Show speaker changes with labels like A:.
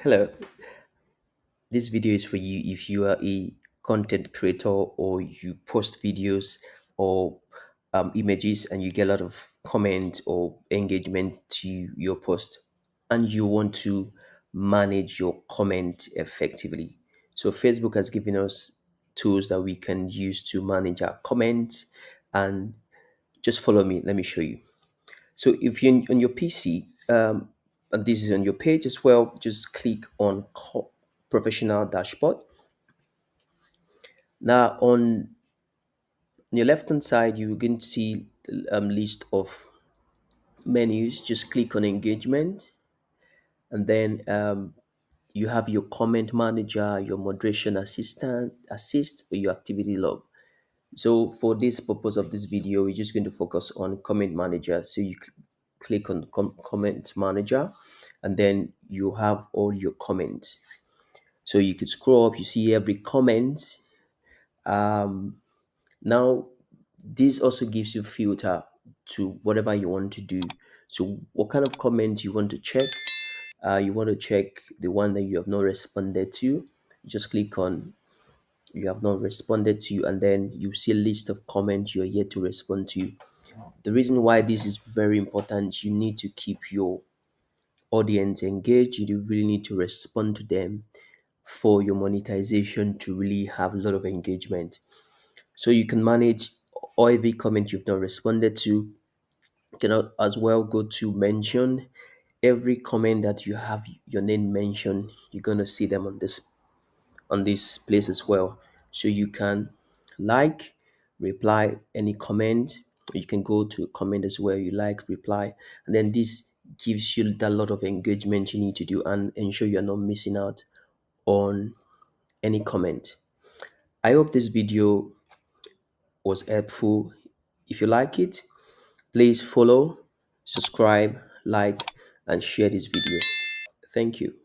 A: Hello, this video is for you if you are a content creator or you post videos or images and you get a lot of comment or engagement to your post and you want to manage your comment effectively. So Facebook has given us tools that we can use to manage our comments, and just follow me. Let me show you. So if you're on your PC, and this is on your page as well, just click on professional dashboard. Now on your left hand side, you're going to see list of menus. Just click on engagement, and then you have your comment manager, your moderation assistant, assist, or your activity log. So for this purpose of this video, we're just going to focus on comment manager. So you click on comment manager, and then you have all your comments. So you could scroll up, you see every comment. Um, Now this also gives you filter to whatever you want to do. So what kind of comment you want to check? You want to check the one that you have not responded to. You just click on you have not responded to, and then you see a list of comments you're yet to respond to. The reason why this is very important, you need to keep your audience engaged. You do really need to respond to them for your monetization to really have a lot of engagement. So you can manage every comment you've not responded to. You can as well go to mention every comment that you have your name mentioned. You're gonna see them on this place as well. So you can like, reply any comment. You can go to comment as well. You like, reply, and then this gives you that lot of engagement you need to do and ensure you're not missing out on any comment. I hope this video was helpful. If you like it, please follow, subscribe, like, and share this video. Thank you.